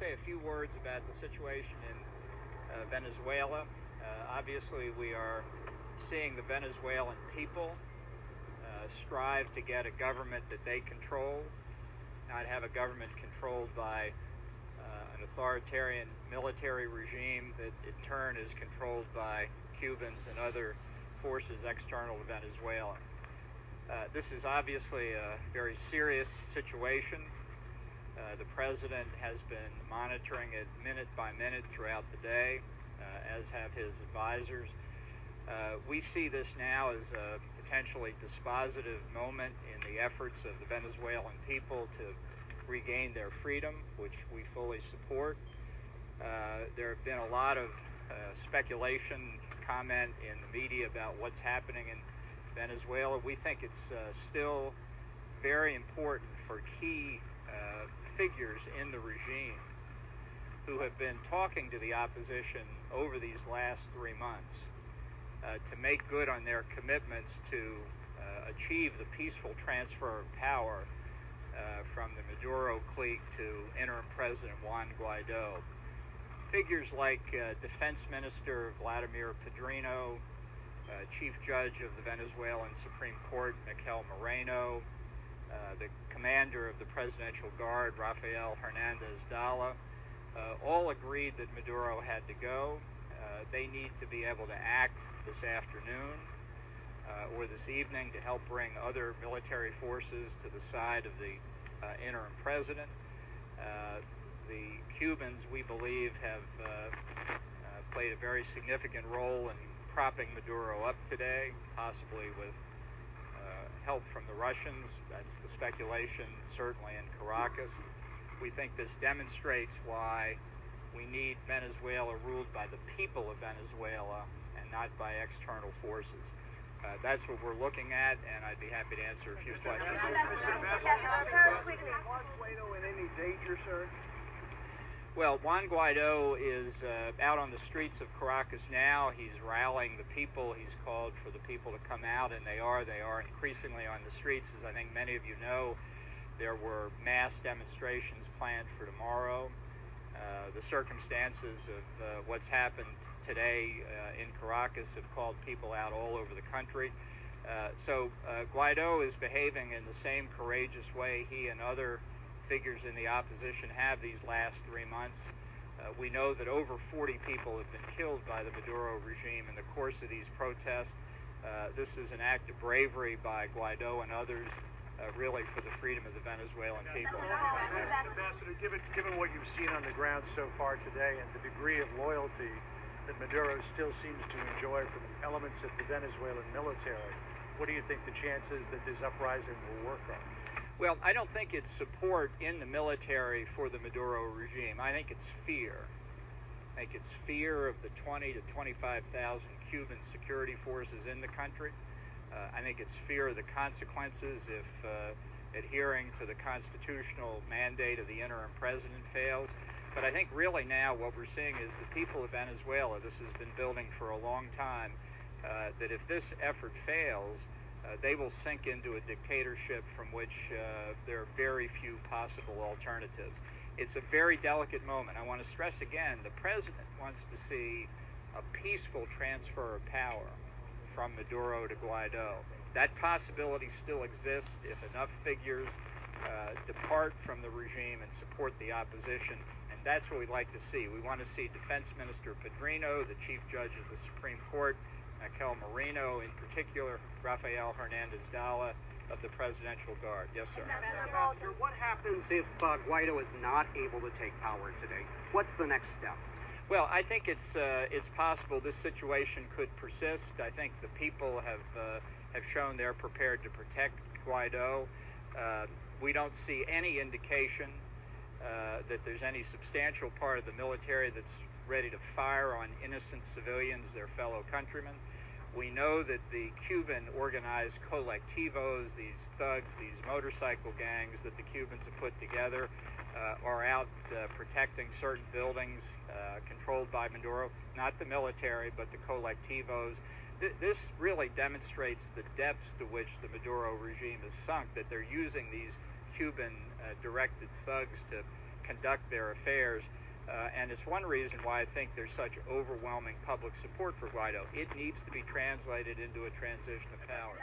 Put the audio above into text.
say a few words about the situation in Venezuela. Obviously, we are seeing the Venezuelan people strive to get a government that they control, not have a government controlled by an authoritarian military regime that in turn is controlled by Cubans and other forces external to Venezuela. This is obviously a very serious situation. The president has been monitoring it minute by minute throughout the day, as have his advisors. We see this now as a potentially dispositive moment in the efforts of the Venezuelan people to regain their freedom, which we fully support. There have been a lot of speculation, comment in the media about what's happening in Venezuela. We think it's still very important for key figures in the regime who have been talking to the opposition over these last 3 months to make good on their commitments to achieve the peaceful transfer of power from the Maduro clique to interim President Juan Guaido. Figures like Defense Minister Vladimir Padrino, Chief Judge of the Venezuelan Supreme Court Miguel Moreno, the Commander of the Presidential Guard Rafael Hernandez Dala, all agreed that Maduro had to go. They need to be able to act this afternoon or this evening to help bring other military forces to the side of the interim president. The Cubans, we believe, have played a very significant role in propping Maduro up today, possibly with help from the Russians. That's the speculation, certainly in Caracas. We think this demonstrates why we need Venezuela ruled by the people of Venezuela and not by external forces. That's what we're looking at, and I'd be happy to answer a few questions. Juan Guaido in any danger, sir? Well, Juan Guaido is out on the streets of Caracas now. He's rallying the people. He's called for the people to come out, and they are increasingly on the streets. As I think many of you know, there were mass demonstrations planned for tomorrow. The circumstances of what's happened today in Caracas have called people out all over the country. So Guaido is behaving in the same courageous way he and other figures in the opposition have these last 3 months. We know that over 40 people have been killed by the Maduro regime in the course of these protests. This is an act of bravery by Guaido and others, really for the freedom of the Venezuelan people. Ambassador, given what you've seen on the ground so far today and the degree of loyalty that Maduro still seems to enjoy from elements of the Venezuelan military, what do you think the chances that this uprising will work on? Well, I don't think it's support in the military for the Maduro regime. I think it's fear. I think it's fear of the 20 to 25,000 Cuban security forces in the country. I think it's fear of the consequences if adhering to the constitutional mandate of the interim president fails. But I think really now what we're seeing is the people of Venezuela, this has been building for a long time, that if this effort fails, they will sink into a dictatorship from which there are very few possible alternatives. It's a very delicate moment. I want to stress again, the president wants to see a peaceful transfer of power from Maduro to Guaido. That possibility still exists if enough figures depart from the regime and support the opposition, and that's what we'd like to see. We want to see Defense Minister Padrino, the Chief Judge of the Supreme Court, Miguel Moreno, in particular, Rafael Hernandez Dala of the Presidential Guard. Yes, sir. Ambassador, what happens if Guaido is not able to take power today? What's the next step? Well, I think it's possible this situation could persist. I think the people have shown they're prepared to protect Guaido. We don't see any indication that there's any substantial part of the military that's ready to fire on innocent civilians, their fellow countrymen. We know that the Cuban organized colectivos, these thugs, these motorcycle gangs that the Cubans have put together, are out protecting certain buildings controlled by Maduro, not the military, but the colectivos. This really demonstrates the depths to which the Maduro regime is sunk, that they're using these Cuban directed thugs to conduct their affairs. And it's one reason why I think there's such overwhelming public support for Guaido. It needs to be translated into a transition of power.